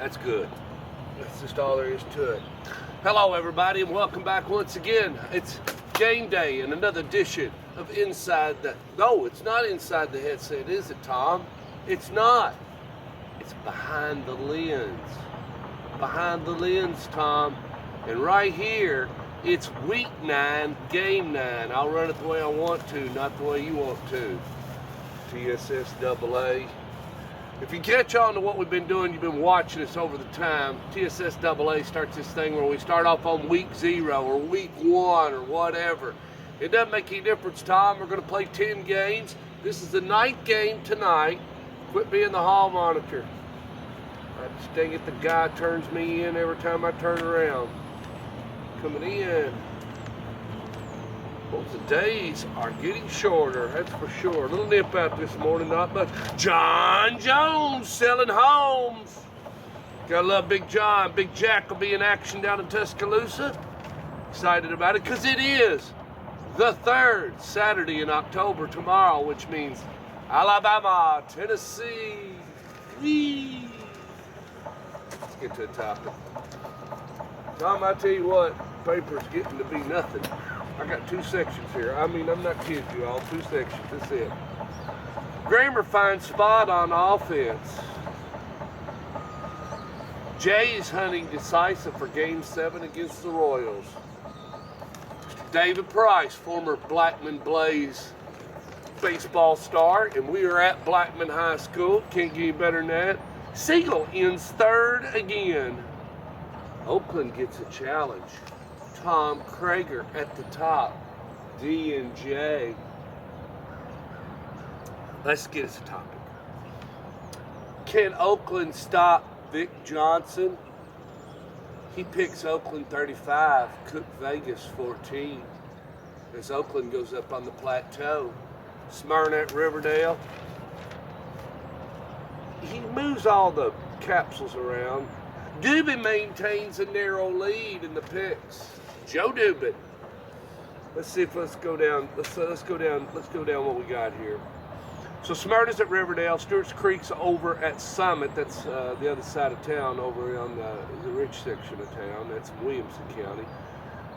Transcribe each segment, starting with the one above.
That's good. That's just all there is to it. Hello, everybody, and welcome back once again. It's game day and another edition of Inside the... No, it's not Inside the Headset, is it, Tom? It's not. It's Behind the Lens. Behind the Lens, Tom. And right here, it's week 9, game 9. I'll run it the way I want to, not the way you want to. TSSAA. If you catch on to what we've been doing, you've been watching us over the time. TSSAA starts this thing where we start off on week 0 or week 1 or whatever. It doesn't make any difference, Tom. We're going to play 10 games. This is the 9th game tonight. Quit being the hall monitor. Dang it, the guy turns me in every time I turn around. Coming in. Well, the days are getting shorter, that's for sure. A little nip out this morning, not much. John Jones selling homes. Gotta love Big John. Big Jack will be in action down in Tuscaloosa. Excited about it, because it is the 3rd Saturday in October tomorrow, which means Alabama, Tennessee. Whee! Let's get to the topic. Tom, I tell you what, paper's getting to be nothing. I got 2 sections here. I mean, I'm not kidding you all. 2 sections. That's it. Grammar finds spot on offense. Jay's hunting decisive for Game 7 against the Royals. David Price, former Blackman Blaze baseball star, and we are at Blackman High School. Can't get any better than that. Siegel ends 3rd again. Oakland gets a challenge. Tom Krager at the top, D and J. Let's get us a topic. Can Oakland stop Vic Johnson? He picks Oakland 35, Cook Vegas 14. As Oakland goes up on the plateau. Smyrna at Riverdale. He moves all the capsules around. Dubin maintains a narrow lead in the picks. Joe Dubin. Let's go down what we got here. So Smyrna's at Riverdale. Stewart's Creek's over at Summit. That's the other side of town, over on the rich section of town. That's in Williamson County,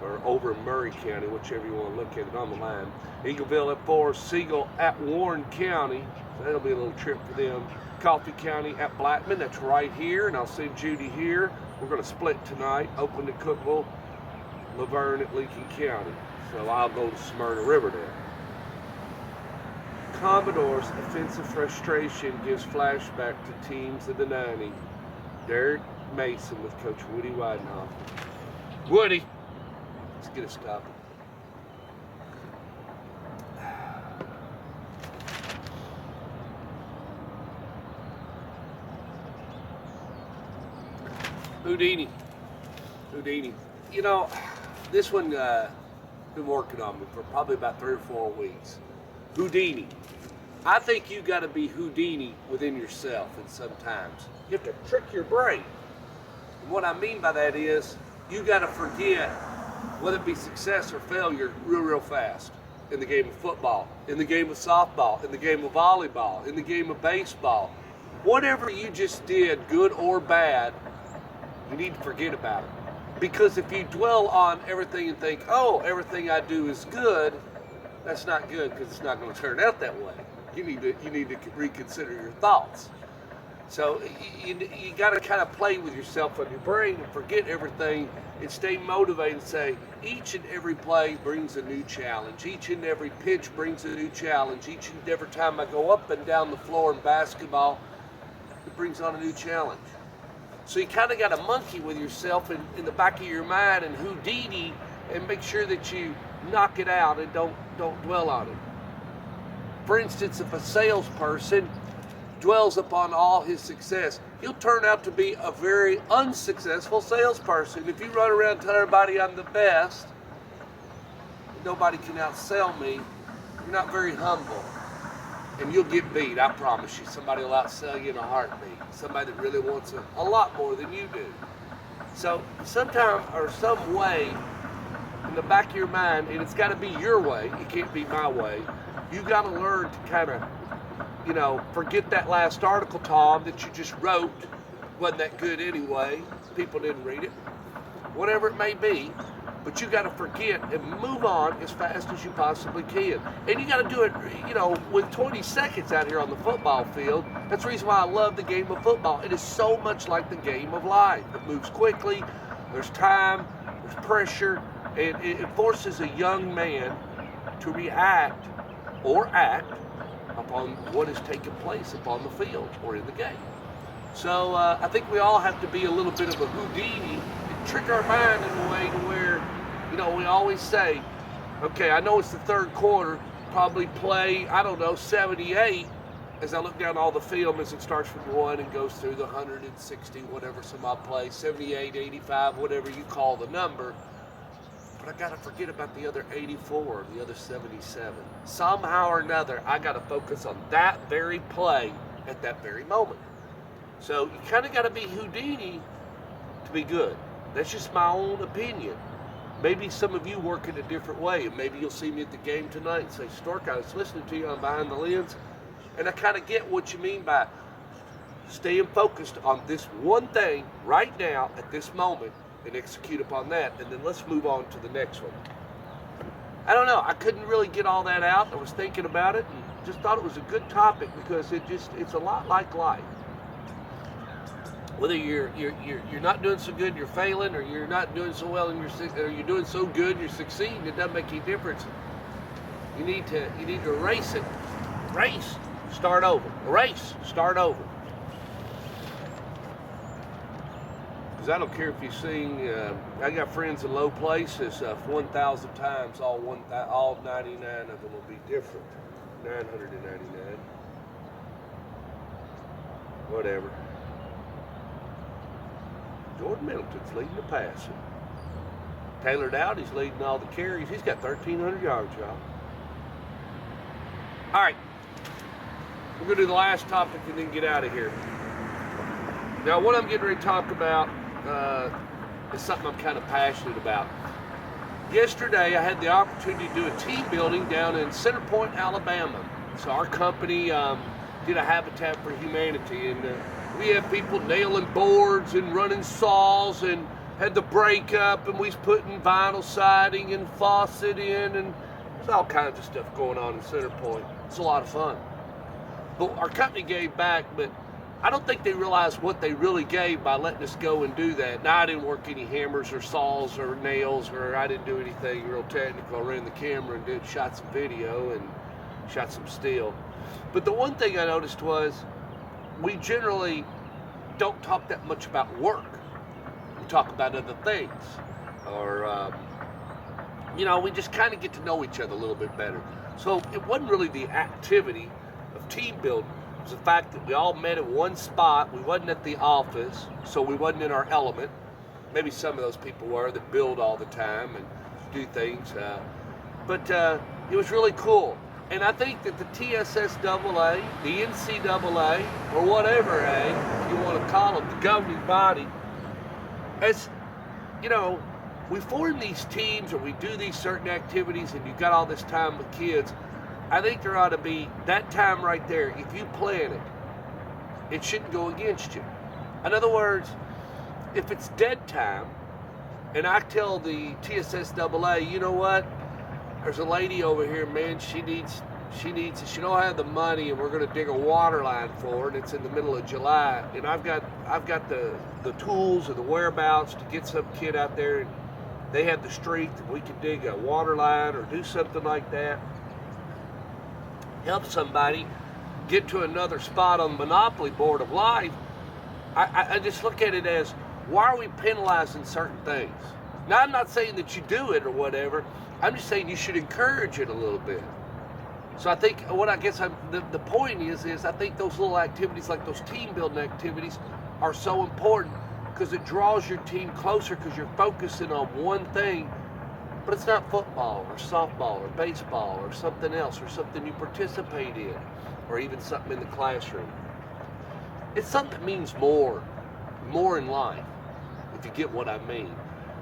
or over in Murray County, whichever you want to look at it on the line. Eagleville at 4. Siegel at Warren County. So that'll be a little trip for them. Coffee County at Blackman. That's right here, and I'll send Judy here. We're going to split tonight. Oakland at Cookville. Laverne at Lincoln County. So I'll go to Smyrna Riverdale. Commodore's offensive frustration gives flashback to teams of the 90s. Derek Mason with Coach Woody Weidenhoff. Woody, let's get a stop. Houdini. You know, this one been working on me for probably about 3 or 4 weeks. Houdini. I think you got to be Houdini within yourself, and sometimes you have to trick your brain. And what I mean by that is you got to forget whether it be success or failure real fast. In the game of football, in the game of softball, in the game of volleyball, in the game of baseball. Whatever you just did, good or bad, you need to forget about it. Because if you dwell on everything and think, oh, everything I do is good, that's not good, because it's not going to turn out that way. You need to reconsider your thoughts. So you got to kind of play with yourself on your brain and forget everything and stay motivated and say, each and every play brings a new challenge. Each and every pitch brings a new challenge. Each and every time I go up and down the floor in basketball, it brings on a new challenge. So you kind of got to monkey with yourself in the back of your mind and Houdini, and make sure that you knock it out and don't dwell on it. For instance, if a salesperson dwells upon all his success, he'll turn out to be a very unsuccessful salesperson. If you run around telling everybody I'm the best, nobody can outsell me, you're not very humble. And you'll get beat, I promise you. Somebody will outsell you in a heartbeat. Somebody that really wants a lot more than you do. So sometime or some way in the back of your mind, and it's got to be your way, it can't be my way, you got to learn to kind of, forget that last article, Tom, that you just wrote wasn't that good anyway. People didn't read it. Whatever it may be. But you got to forget and move on as fast as you possibly can. And you got to do it, with 20 seconds out here on the football field. That's the reason why I love the game of football. It is so much like the game of life. It moves quickly, there's time, there's pressure, and it forces a young man to react or act upon what is taking place upon the field or in the game. So I think we all have to be a little bit of a Houdini and trick our mind in a way to where, we always say, okay, I know it's the third quarter, probably play, 78, as I look down all the film as it starts from 1 and goes through the 160, whatever some odd play, 78, 85, whatever you call the number. But I got to forget about the other 84, the other 77. Somehow or another, I got to focus on that very play at that very moment. So you kind of got to be Houdini to be good. That's just my own opinion. Maybe some of you work in a different way, and maybe you'll see me at the game tonight and say, Stork, I was listening to you on Behind the Lens, and I kind of get what you mean by staying focused on this one thing right now at this moment and execute upon that, and then let's move on to the next one. I don't know. I couldn't really get all that out. I was thinking about it and just thought it was a good topic because it's a lot like life. Whether you're not doing so good, you're failing, or you're not doing so well and you're doing so good, you're succeeding. It doesn't make any difference. You need to erase it. Erase. Start over. Erase. Start over. Because I don't care if you sing. I got friends in low places. 1,000 times, all 99 of them will be different. 999. Whatever. Jordan Middleton's leading the passing. Taylor Dowdy's leading all the carries. He's got 1,300 yards, y'all. All right. We're going to do the last topic and then get out of here. Now, what I'm getting ready to talk about is something I'm kind of passionate about. Yesterday, I had the opportunity to do a team building down in Center Point, Alabama. So our company did a Habitat for Humanity, and we had people nailing boards and running saws and had the breakup, and we was putting vinyl siding and faucet in, and there's all kinds of stuff going on in Center Point. It's a lot of fun. But our company gave back, but I don't think they realized what they really gave by letting us go and do that. Now, I didn't work any hammers or saws or nails, or I didn't do anything real technical. I ran the camera and shot some video and shot some still. But the one thing I noticed was we generally don't talk that much about work. We talk about other things. Or, we just kind of get to know each other a little bit better. So it wasn't really the activity of team building. It was the fact that we all met at one spot. We wasn't at the office, so we wasn't in our element. Maybe some of those people were that build all the time and do things. But it was really cool. And I think that the TSSAA, the NCAA, or whatever, you want to call them, the governing body, as, we form these teams or we do these certain activities and you've got all this time with kids, I think there ought to be that time right there. If you plan it, it shouldn't go against you. In other words, if it's dead time, and I tell the TSSAA, you know what? There's a lady over here, man, she don't have the money, and we're going to dig a water line for her, and it's in the middle of July, and I've got the tools and the whereabouts to get some kid out there, and they have the strength, and we can dig a water line or do something like that. Help somebody get to another spot on the Monopoly board of life. I just look at it as, why are we penalizing certain things? Now, I'm not saying that you do it or whatever. I'm just saying you should encourage it a little bit. So I think the point is I think those little activities, like those team building activities, are so important because it draws your team closer because you're focusing on one thing, but it's not football or softball or baseball or something else or something you participate in or even something in the classroom. It's something that means more in life, if you get what I mean.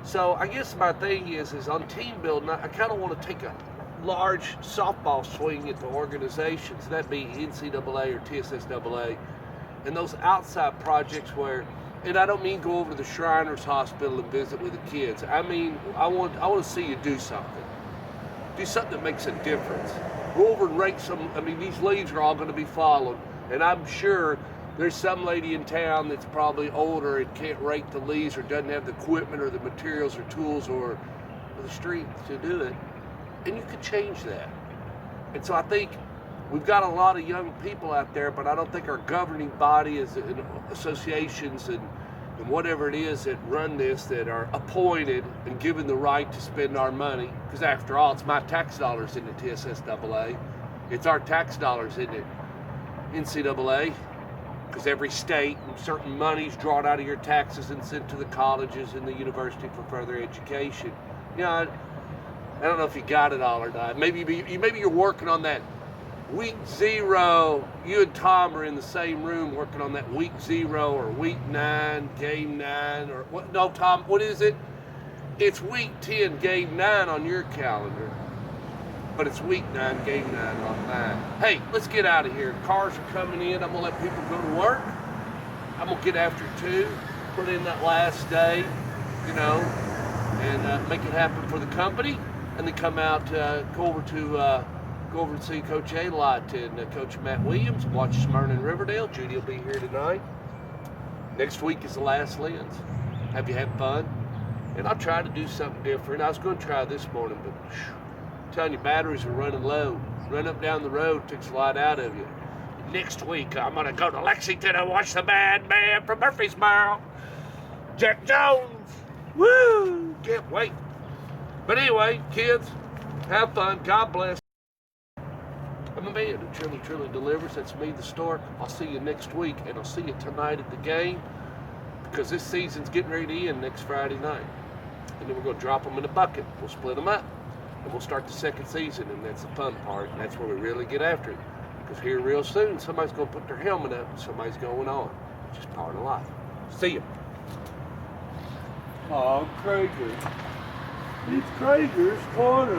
So I guess my thing is on team building, I kind of want to take a large softball swing at the organizations, that be NCAA or TSSAA, and those outside projects where and I don't mean go over to the Shriners Hospital and visit with the kids. I mean, I want to see you do something. Do something that makes a difference. Go over and rake some. I mean, these leaves are all going to be followed, and I'm sure there's some lady in town that's probably older and can't rake the leaves or doesn't have the equipment or the materials or tools or the strength to do it. And you could change that. And so I think we've got a lot of young people out there, but I don't think our governing body is associations and whatever it is that run this, that are appointed and given the right to spend our money. Because after all, it's my tax dollars in the TSSAA. It's our tax dollars in the NCAA. Because every state and certain money's drawn out of your taxes and sent to the colleges and the university for further education. You know, I don't know if you got it all or not. Maybe you're working on that week 0. You and Tom are in the same room working on that week 0 or week 9, game 9, or what? No, Tom, what is it? It's week 10, game 9 on your calendar, but it's week 9, game 9 on mine. Hey, let's get out of here. Cars are coming in. I'm gonna let people go to work. I'm gonna get after 2, put in that last day, you know, and make it happen for the company, and then come out, go over and see Coach A lot and Coach Matt Williams, watch Smyrna and Riverdale. Judy will be here tonight. Next week is the last lens. Have you had fun? And I'll try to do something different. I was going to try this morning, but I'm telling you, batteries are running low. Run up down the road takes a lot out of you. Next week, I'm going to go to Lexington and watch the bad man from Murfreesboro, Jack Jones. Woo! Can't wait. But anyway, kids, have fun. God bless. I'm a man who truly delivers. That's me, the Stork. I'll see you next week, and I'll see you tonight at the game, because this season's getting ready to end next Friday night. And then we're going to drop them in a bucket. We'll split them up, and we'll start the second season, and that's the fun part, and that's where we really get after it. Because here real soon, somebody's going to put their helmet up, and somebody's going on. It's just part of life. See you. Oh, Krager. It's Krager's corner.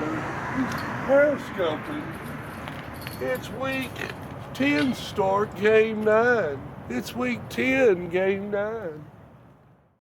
He's periscoping. It's week 10, Stork, game 9. It's week 10, game 9.